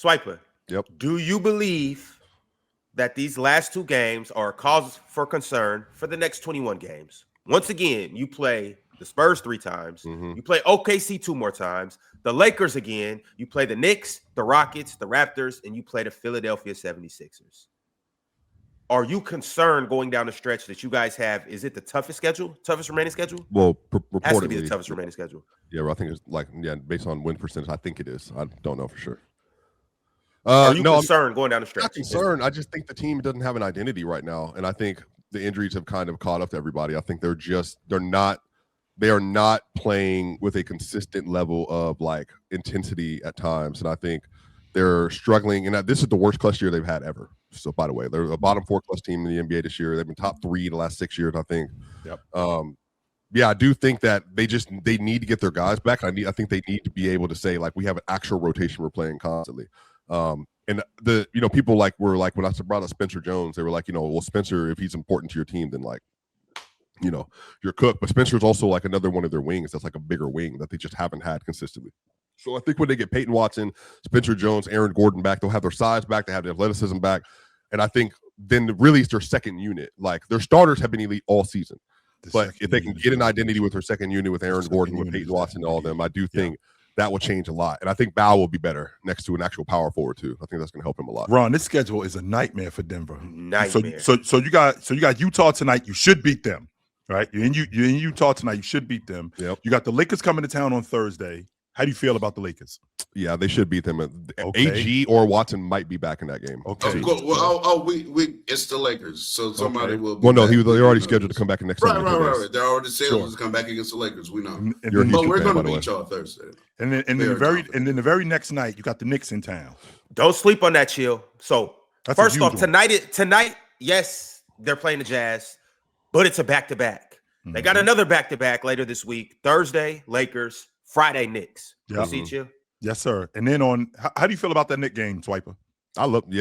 Swiper. Yep. Do you believe that these last 2 games are a cause for concern for the next 21 games? Once again, you play the Spurs 3 times. Mm-hmm. You play OKC 2 more times. The Lakers again. You play the Knicks, the Rockets, the Raptors, and you play the Philadelphia 76ers. Are you concerned going down the stretch that you guys have? Is it the toughest remaining schedule? Well, It has to reportedly, be the toughest remaining schedule. Yeah, I think it's based on win percentage, I think it is. I don't know for sure. Are you concerned going down the stretch? Not concerned. I just think the team doesn't have an identity right now, and I think the injuries have kind of caught up to everybody. I think they are not playing with a consistent level of like intensity at times, and I think they're struggling. And this is the worst clutch year they've had ever. So, by the way, they're a bottom 4 clutch team in the NBA this year. They've been top 3 the last 6 years, I think. Yep. Yeah, I do think that they need to get their guys back. I think they need to be able to say like we have an actual rotation we're playing constantly. And the people were like when I brought up Spencer Jones, they were like, well, Spencer, if he's important to your team, then like, you're cooked. But Spencer's also like another one of their wings that's like a bigger wing that they just haven't had consistently. So I think when they get Peyton Watson, Spencer Jones, Aaron Gordon back, they'll have their size back, they have their athleticism back, and I think then really it's their second unit. Like their starters have been elite all season. But if they can get an identity with their second unit, with Aaron Gordon, with Peyton Watson, and all of them, I do think that will change a lot. And I think Bow will be better next to an actual power forward too. I think that's going to help him a lot. Ron, this schedule is a nightmare for Denver. Nightmare. So you got Utah tonight. You should beat them, right? You're in Utah tonight. You should beat them. Yep. You got the Lakers coming to town on Thursday. How do you feel about the Lakers? Yeah, they should beat them. Okay. AG or Watson might be back in that game. Okay. Well, it's the Lakers, so somebody will. Well, no, they're already scheduled to come back in next. Right. They're already scheduled to come back against the Lakers. We know. But we're going to beat y'all Thursday. And then the very next night, you got the Knicks in town. Don't sleep on that, Chill. So That's first off, tonight, yes, they're playing the Jazz, but it's a back-to-back. Mm-hmm. They got another back-to-back later this week. Thursday, Lakers. Friday, Knicks. Yep. See you? Yes, sir. And then how do you feel about that Knicks game, Swiper?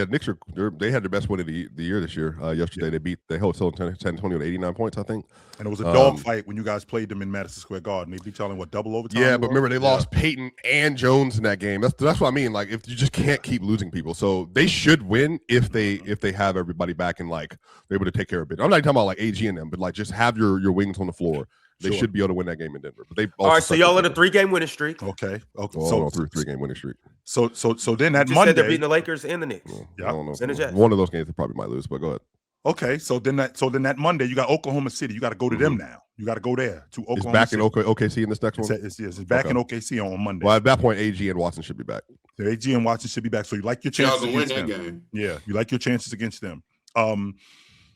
Knicks they had their best win of the year this year. Yesterday they held San Antonio at 89 points, I think. And it was a dogfight when you guys played them in Madison Square Garden. They beat y'all in double overtime? Yeah, but remember they lost Peyton and Jones in that game. That's what I mean. Like if you just can't keep losing people, so they should win if they have everybody back and like they're able to take care of it. I'm not talking about like AG and them, but like just have your wings on the floor. They should be able to win that game in Denver. But they all right. So y'all in a 3-game winning streak. Okay. Well, so 3-game winning streak. So then that you Monday said they're beating the Lakers and the Knicks. Yeah, I don't know. And the Jets. One of those games they probably might lose, but go ahead. Okay. So then that Monday you got Oklahoma City. You got to go to them now. You got to go there to Oklahoma. It's back City. in OKC in this next one. It's back in OKC on Monday. Well, at that point, AG and Watson should be back. So AG and Watson should be back. So you like your chances Y'all can against win that them. game. Yeah, you like your chances against them.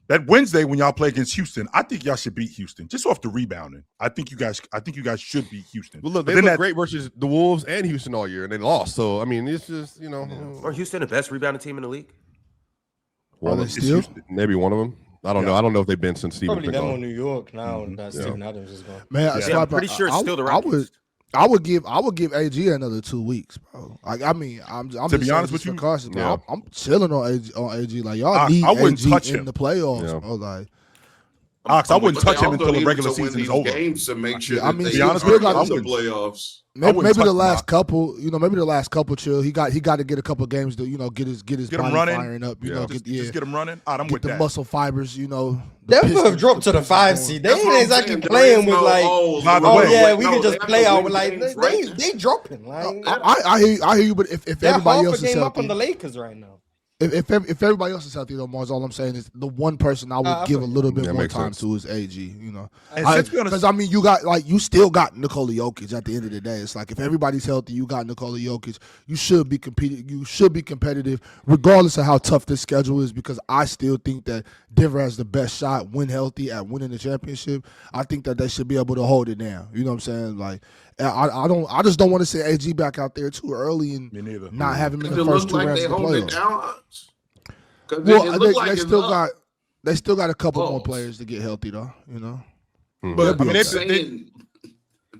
That Wednesday when y'all play against Houston, I think y'all should beat Houston just off the rebounding. I think you guys should beat Houston. Well, look, they looked great versus the Wolves and Houston all year, and they lost. So I mean, it's just Or Houston the best rebounding team in the league? Maybe one of them. I don't know. I don't know if they've been since Steven's probably been them gone. on New York now. That Steven Adams is gone. Man, I'm pretty sure it's still the Rockets. I would give AG another 2 weeks, bro. Like I mean, I'm to be honest with you, cautious, bro. I'm chilling on AG. Like y'all need I wouldn't AG touch in him. the playoffs, Yeah. bro. Like Ox, I wouldn't touch him until the They regular also need season is to over. win these games to make sure I mean, that be they honest are with you, in I the wouldn't- playoffs. wouldn't maybe touch the him, last Ox. couple, maybe the last couple chill. He got to get a couple games to get his Get him body running. firing up. Just get him running. I'm get with the that. muscle fibers. Denver have dropped to the 5 seed. They That's ain't what I'm exactly saying. There playing is with no, like, By the oh way, yeah, we can they just have play to out win with like games right now. they dropping. Like I hear you, but if they're everybody half else a is game up healthy, on the Lakers right now. if everybody else is healthy, though, Mars, all I'm saying is the one person I would give a little bit more makes time sense. to is AG. Because I mean, you still got Nikola Jokic at the end of the day. It's like if everybody's healthy, you got Nikola Jokic. You should be competing. You should be competitive, regardless of how tough this schedule is. Because I still think that Denver has the best shot when healthy at winning the championship. I think that they should be able to hold it down. You know what I'm saying? Like I just don't want to see AG back out there too early and Me neither. not have him in Does the it first look 2 like rounds they of the hold it playoffs. down? Well, they still got a couple more players to get healthy though. But I mean,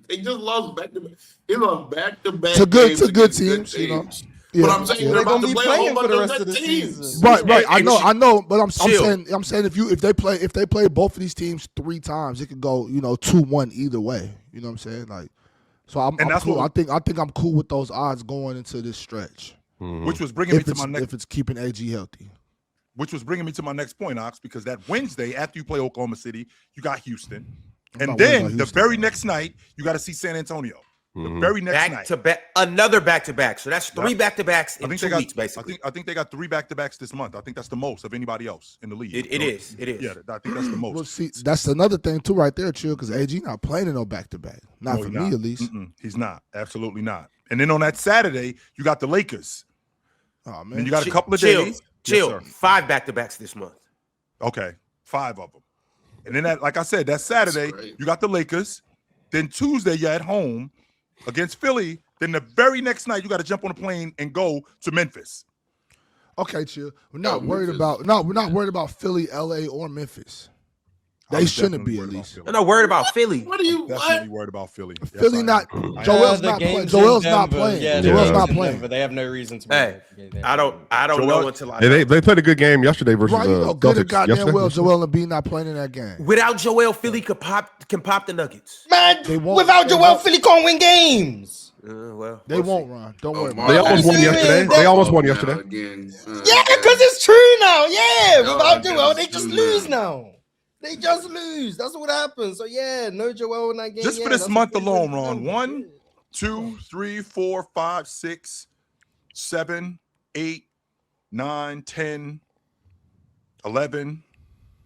they just lost back to back. They lost back to back To good against teams, good Yeah, But I'm saying They're they're about gonna to be play a whole playing for bunch the of rest of good the teams. season. right. I know, but I'm Chill. saying if they play both of these teams 3 times, it could go 2-1 either way. You know what I'm saying? Like, so I'm that's cool. what- I think I'm cool with those odds going into this stretch. which was bringing me to my next. If it's keeping AG healthy. Which was bringing me to my next point, Ox, because that Wednesday after you play Oklahoma City, you got Houston, and then the very next night you got to see San Antonio. The very next night, another back-to-back. So that's 3 back-to-backs in 2 weeks, basically. I think they got 3 back-to-backs this month. I think that's the most of anybody else in the league. It is. Yeah, I think that's the most. Well, see, that's another thing too, right there, Chill, because AG not playing in no back-to-back. Not for me, at least. He's not. Absolutely not. And then on that Saturday, you got the Lakers. Oh man, and you got a couple of days. Chill. Yes, 5 back-to-backs this month. Okay, 5 of them. And then that, like I said, that Saturday you got the Lakers. Then Tuesday you're at home against Philly. Then the very next night you got to jump on a plane and go to Memphis. Okay, Chill. We're not worried about Philly, LA, or Memphis. They shouldn't be, at least. I'm not worried about Philly. What are you? Definitely worried about Philly. Philly not. Joel's not playing. Joel's not playing. Yeah, Joel's not playing. But they have no reason to. Hey, I don't know until I. They played a good game yesterday versus Right, you know good and Celtics. goddamn well Joel Embiid not playing in that game. Without Joel, Philly can pop the Nuggets. Man, without Joel, Philly can't win games. Well, they won't run. Don't worry about They it. almost won yesterday. They almost won yesterday. Again, Yeah, because it's true now. Yeah, without Joel, they just lose now. They just lose. That's what happens. So yeah, no Joel in that game. Just for this month alone, Ron. 1, 2, 3, 4, 5, 6, 7, 8, 9, 10, 11.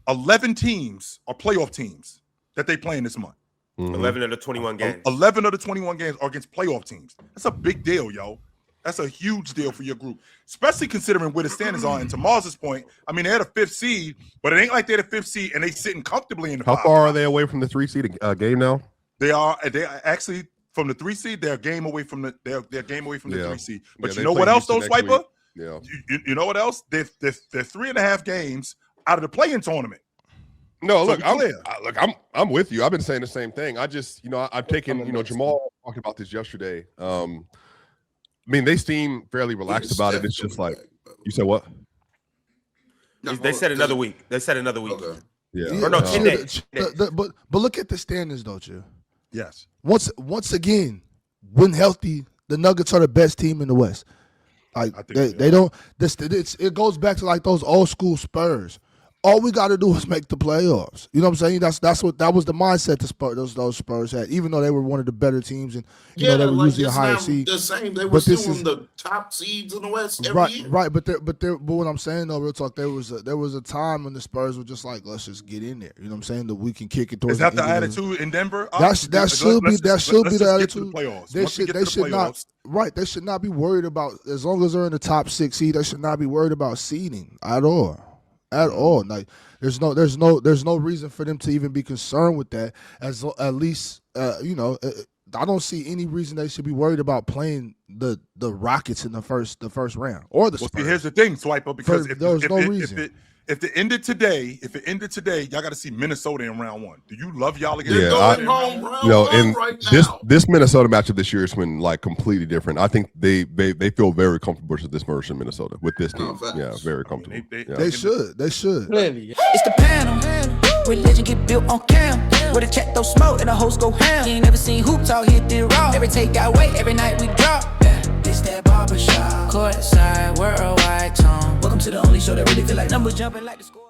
11 teams are playoff teams that they play in this month. 11 of the 21 games. 11 of the 21 games are against playoff teams. That's a big deal, yo. That's a huge deal for your group, especially considering where the standings are. And to Mars's point, I mean, they're the 5th seed, but it ain't like they're the 5th seed and they sitting comfortably in the How 5. far are they away from the 3 seed game now? They are actually from the 3 seed. They're a game away from the 3 seed. But you know what else, though, Swiper? Yeah. You know what else? They're 3.5 games out of the play-in tournament. No, So look, I'm with you. I've been saying the same thing. I just, I've taken, Jamal talked about this yesterday. I mean, they seem fairly relaxed about it. It's just like, you said what? No, They said another week. They said another week. Okay. Yeah. Or no, 10 days. But look at the standings, don't you? Yes. Once again, when healthy, the Nuggets are the best team in the West. Like I think they don't. It goes back to like those old school Spurs. All we got to do is make the playoffs. You know what I'm saying? That was the mindset those Spurs had, even though they were one of the better teams and they were usually a higher seed. The same. They were still in the top seeds in the West every year. Right. But what I'm saying though, real talk, there was a time when the Spurs were just like, let's just get in there. You know what I'm saying? That we can kick it towards. Is that the attitude in Denver? That should be the attitude. They should not. Right, they should not be worried about, as long as they're in the top 6 seed. They should not be worried about seeding at all. At all, like there's no reason for them to even be concerned with that. At least I don't see any reason they should be worried about playing the Rockets in the first round or the Spurs. See, here's the thing, Swiper, because if it ended today, y'all got to see Minnesota in round 1. Do you love y'all against? They're going home round 1 right now. This Minnesota matchup this year has been like completely different. I think they feel very comfortable with this version of Minnesota with this team. Yeah, very comfortable. They should. Clearly. It's the panel. Religion get built on cam. With a check, throw smoke, and the host go ham. You ain't never seen hoops out here did raw. Every take got weight, every night we drop. This that barbershop. Courtside, worldwide tone. Welcome to the only show that really feel like numbers jumping like the score.